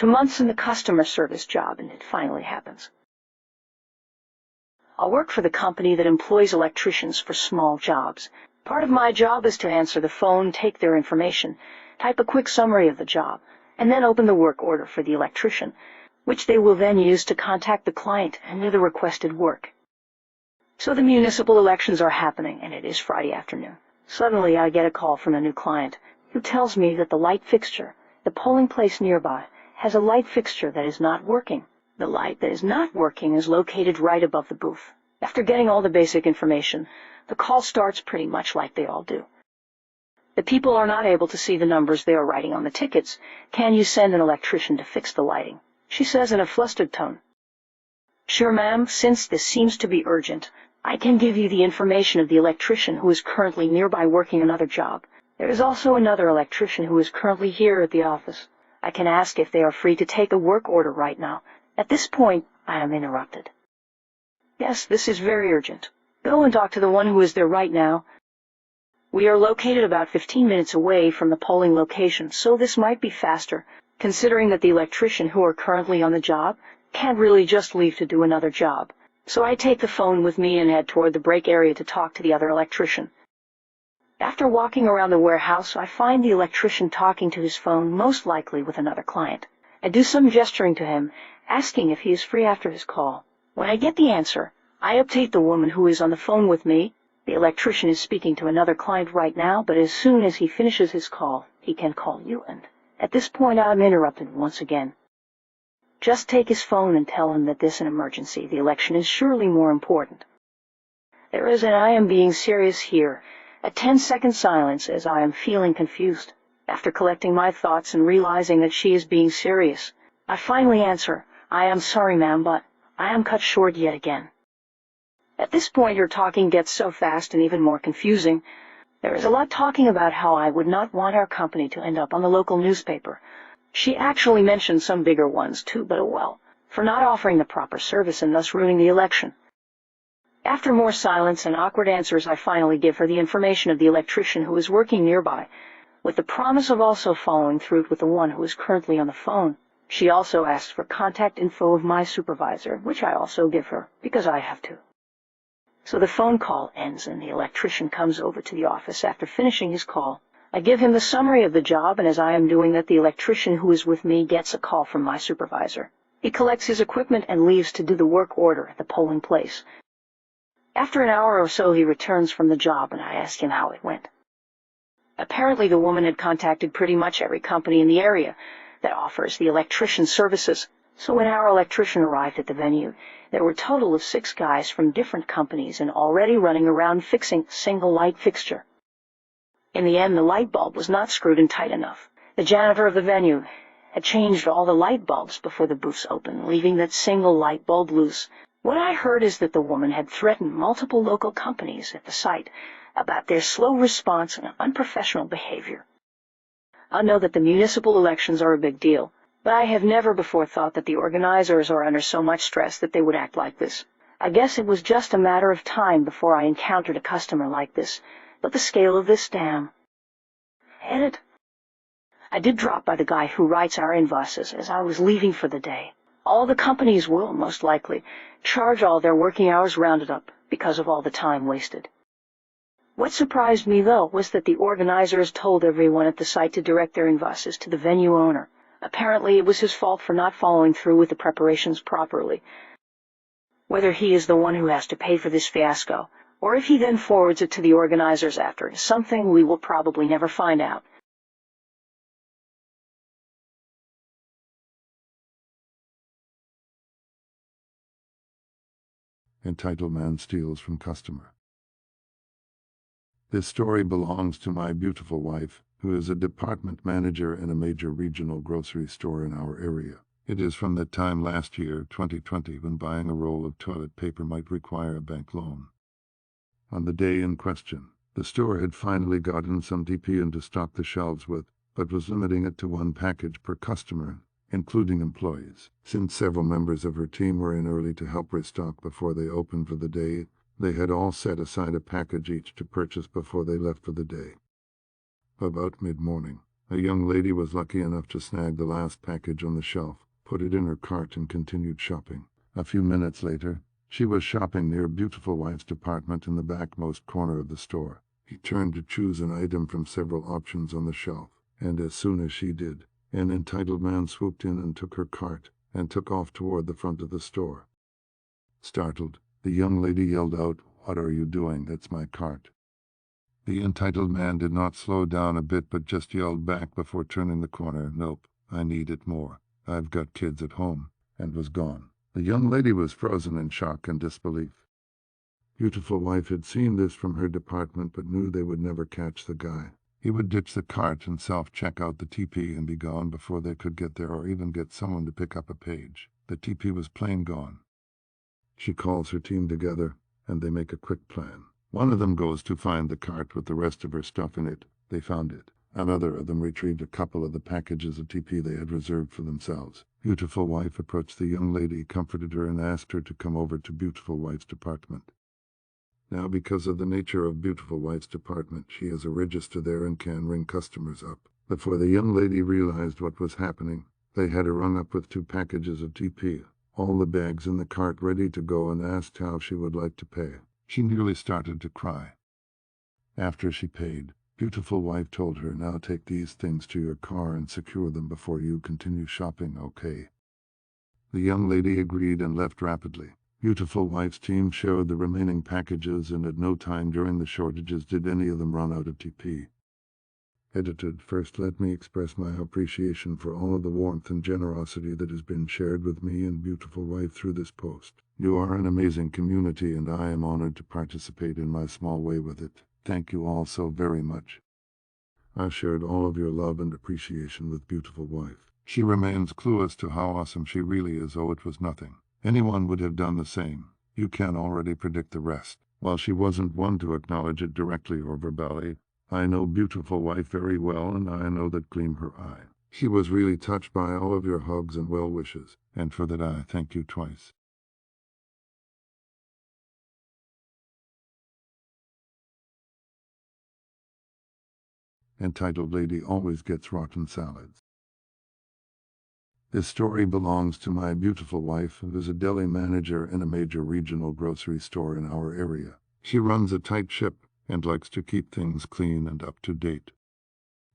to months in the customer service job, and it finally happens. I'll work for the company that employs electricians for small jobs. Part of my job is to answer the phone, take their information, type a quick summary of the job, and then open the work order for the electrician, which they will then use to contact the client and do the requested work. So the municipal elections are happening, and it is Friday afternoon. Suddenly I get a call from a new client who tells me that the light fixture, the polling place nearby, has a light fixture that is not working. The light that is not working is located right above the booth. After getting all the basic information, the call starts pretty much like they all do. The people are not able to see the numbers they are writing on the tickets. Can you send an electrician to fix the lighting? She says in a flustered tone. Sure, ma'am, since this seems to be urgent, I can give you the information of the electrician who is currently nearby working another job. There is also another electrician who is currently here at the office. I can ask if they are free to take a work order right now. At this point, I am interrupted. Yes, this is very urgent. Go and talk to the one who is there right now. We are located about 15 minutes away from the polling location, so this might be faster, considering that the electrician who are currently on the job can't really just leave to do another job. So I take the phone with me and head toward the break area to talk to the other electrician. After walking around the warehouse, I find the electrician talking to his phone, most likely with another client. I do some gesturing to him, asking if he is free after his call. When I get the answer, I update the woman who is on the phone with me. The electrician is speaking to another client right now, but as soon as he finishes his call, he can call you, and at this point I'm interrupted once again. Just take his phone and tell him that this is an emergency. The election is surely more important. There is an I am being serious here. A 10-second silence as I am feeling confused. After collecting my thoughts and realizing that she is being serious, I finally answer, I am sorry, ma'am, but I am cut short yet again. At this point, her talking gets so fast and even more confusing. There is a lot talking about how I would not want our company to end up on the local newspaper. She actually mentioned some bigger ones too, but oh well, for not offering the proper service and thus ruining the election. After more silence and awkward answers, I finally give her the information of the electrician who is working nearby, with the promise of also following through with the one who is currently on the phone. She also asks for contact info of my supervisor, which I also give her, because I have to. So the phone call ends and the electrician comes over to the office after finishing his call. I give him the summary of the job, and as I am doing that, the electrician who is with me gets a call from my supervisor. He collects his equipment and leaves to do the work order at the polling place. After an hour or so, he returns from the job, and I ask him how it went. Apparently, the woman had contacted pretty much every company in the area that offers the electrician services. So when our electrician arrived at the venue, there were a total of 6 guys from different companies and already running around fixing a single light fixture. In the end, the light bulb was not screwed in tight enough. The janitor of the venue had changed all the light bulbs before the booths opened, leaving that single light bulb loose. What I heard is that the woman had threatened multiple local companies at the site about their slow response and unprofessional behavior. I know that the municipal elections are a big deal, but I have never before thought that the organizers are under so much stress that they would act like this. I guess it was just a matter of time before I encountered a customer like this, but the scale of this scam. Edit. I did drop by the guy who writes our invoices as I was leaving for the day. All the companies will, most likely, charge all their working hours rounded up because of all the time wasted. What surprised me, though, was that the organizers told everyone at the site to direct their invoices to the venue owner. Apparently, it was his fault for not following through with the preparations properly. Whether he is the one who has to pay for this fiasco, or if he then forwards it to the organizers after, is something we will probably never find out. Entitled Man Steals from Customer. This story belongs to my beautiful wife, who is a department manager in a major regional grocery store in our area. It is from that time last year, 2020, when buying a roll of toilet paper might require a bank loan. On the day in question, the store had finally gotten some DP into stock the shelves with, but was limiting it to 1 package per customer, including employees. Since several members of her team were in early to help restock before they opened for the day, they had all set aside a package each to purchase before they left for the day. About mid-morning, A young lady was lucky enough to snag the last package on the shelf, put it in her cart and continued shopping. A few minutes later, she was shopping near Beautiful Wife's department in the backmost corner of the store. He turned to choose an item from several options on the shelf, and as soon as she did, an entitled man swooped in and took her cart, and took off toward the front of the store. Startled, the young lady yelled out, "What are you doing? That's my cart." The entitled man did not slow down a bit but just yelled back before turning the corner, "Nope, I need it more. I've got kids at home," and was gone. The young lady was frozen in shock and disbelief. Beautiful Wife had seen this from her department but knew they would never catch the guy. He would ditch the cart and self-check out the TP and be gone before they could get there or even get someone to pick up a page. The TP was plain gone. She calls her team together, and they make a quick plan. One of them goes to find the cart with the rest of her stuff in it. They found it. Another of them retrieved a couple of the packages of TP they had reserved for themselves. Beautiful Wife approached the young lady, comforted her, and asked her to come over to Beautiful Wife's department. Now, because of the nature of Beautiful Wife's department, she has a register there and can ring customers up. Before the young lady realized what was happening, they had her rung up with 2 packages of TP, all the bags in the cart ready to go, and asked how she would like to pay. She nearly started to cry. After she paid, Beautiful Wife told her, "Now take these things to your car and secure them before you continue shopping, okay?" The young lady agreed and left rapidly. Beautiful Wife's team shared the remaining packages, and at no time during the shortages did any of them run out of TP. Edited. First, let me express my appreciation for all of the warmth and generosity that has been shared with me and Beautiful Wife through this post. You are an amazing community, and I am honored to participate in my small way with it. Thank you all so very much. I shared all of your love and appreciation with Beautiful Wife. She remains clueless to how awesome she really is. Oh, it was nothing. Anyone would have done the same. You can already predict the rest. While she wasn't one to acknowledge it directly or verbally, I know Beautiful Wife very well, and I know that gleam her eye. She was really touched by all of your hugs and well wishes, and for that I thank you twice. Entitled Lady Always Gets Rotten Salads. This story belongs to my beautiful wife, who is a deli manager in a major regional grocery store in our area. She runs a tight ship and likes to keep things clean and up to date.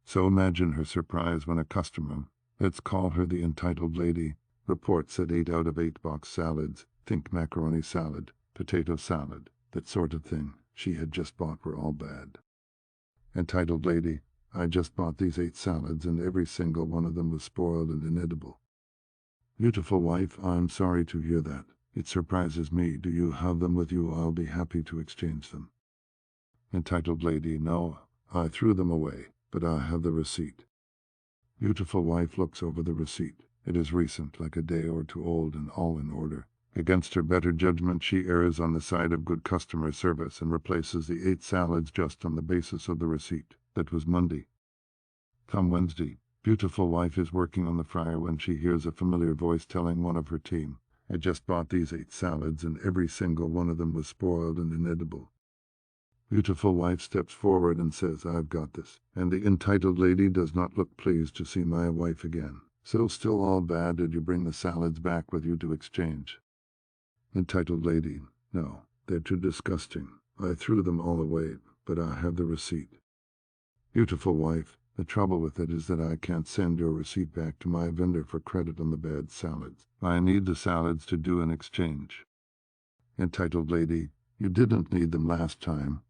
So imagine her surprise when a customer, let's call her the entitled lady, reports that 8 out of 8 box salads, think macaroni salad, potato salad, that sort of thing, she had just bought were all bad. Entitled lady, I just bought these 8 salads and every single one of them was spoiled and inedible. Beautiful Wife, I'm sorry to hear that. It surprises me. Do you have them with you? I'll be happy to exchange them. Entitled lady, no, I threw them away, but I have the receipt. Beautiful Wife looks over the receipt. It is recent, like a day or 2 old, and all in order. Against her better judgment, she errs on the side of good customer service and replaces the 8 salads just on the basis of the receipt. That was Monday. Come Wednesday, Beautiful Wife is working on the fryer when she hears a familiar voice telling one of her team, I just bought these 8 salads and every single one of them was spoiled and inedible. Beautiful Wife steps forward and says, I've got this. And the entitled lady does not look pleased to see my wife again. So still all bad, did you bring the salads back with you to exchange? Entitled lady, no, they're too disgusting. I threw them all away, but I have the receipt. Beautiful Wife, the trouble with it is that I can't send your receipt back to my vendor for credit on the bad salads. I need the salads to do an exchange. Entitled lady, you didn't need them last time.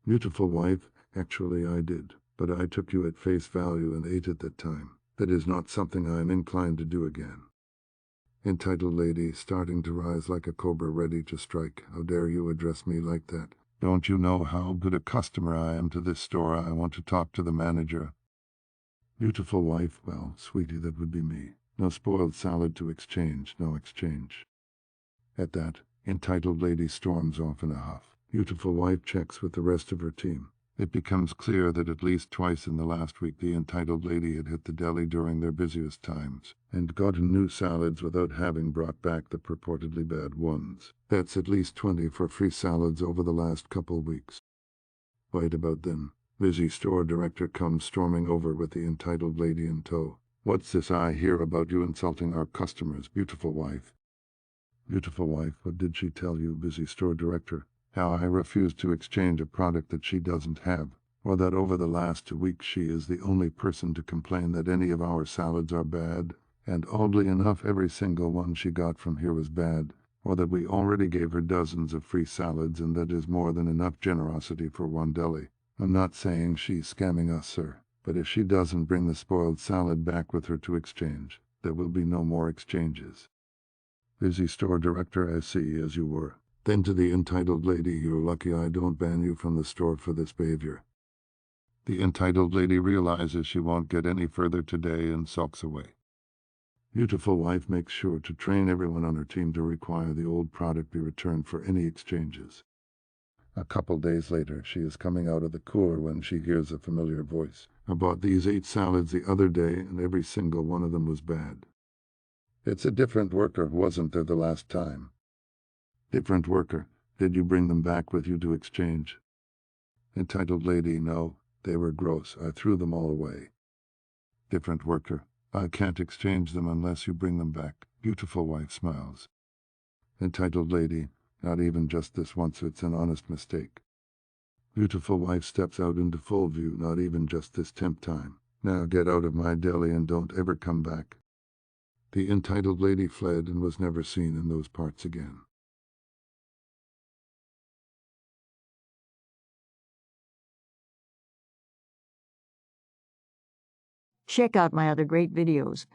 Beautiful Wife, actually I did, but I took you at face value and ate at that time. That is not something I am inclined to do again. Entitled lady, starting to rise like a cobra ready to strike. How dare you address me like that? Don't you know how good a customer I am to this store? I want to talk to the manager. Beautiful Wife, well, sweetie, that would be me. No spoiled salad to exchange, no exchange. At that, entitled lady storms off in a huff. Beautiful Wife checks with the rest of her team. It becomes clear that at least twice in the last week the entitled lady had hit the deli during their busiest times, and gotten new salads without having brought back the purportedly bad ones. That's at least 20 for free salads over the last couple weeks. Right about then, Busy store director comes storming over with the entitled lady in tow. What's this I hear about you insulting our customers, beautiful wife? Beautiful wife, what did she tell you, busy store director? How I refuse to exchange a product that she doesn't have, or that over the last 2 weeks she is the only person to complain that any of our salads are bad, and oddly enough every single one she got from here was bad, or that we already gave her dozens of free salads and that is more than enough generosity for one deli. I'm not saying she's scamming us, sir, but if she doesn't bring the spoiled salad back with her to exchange, there will be no more exchanges. Busy store director, I see as you were. Then to the entitled lady, you're lucky I don't ban you from the store for this behavior. The entitled lady realizes she won't get any further today and sulks away. Beautiful wife makes sure to train everyone on her team to require the old product be returned for any exchanges. A couple days later, she is coming out of the cooler when she hears a familiar voice. I bought these 8 salads the other day and every single one of them was bad. It's a different worker, wasn't there the last time? Different worker. Did you bring them back with you to exchange? Entitled lady, no, they were gross. I threw them all away. Different worker. I can't exchange them unless you bring them back. Beautiful wife smiles. Entitled lady, not even just this once, it's an honest mistake. Beautiful wife steps out into full view, not even just this 10th time. Now get out of my deli and don't ever come back. The entitled lady fled and was never seen in those parts again. Check out my other great videos.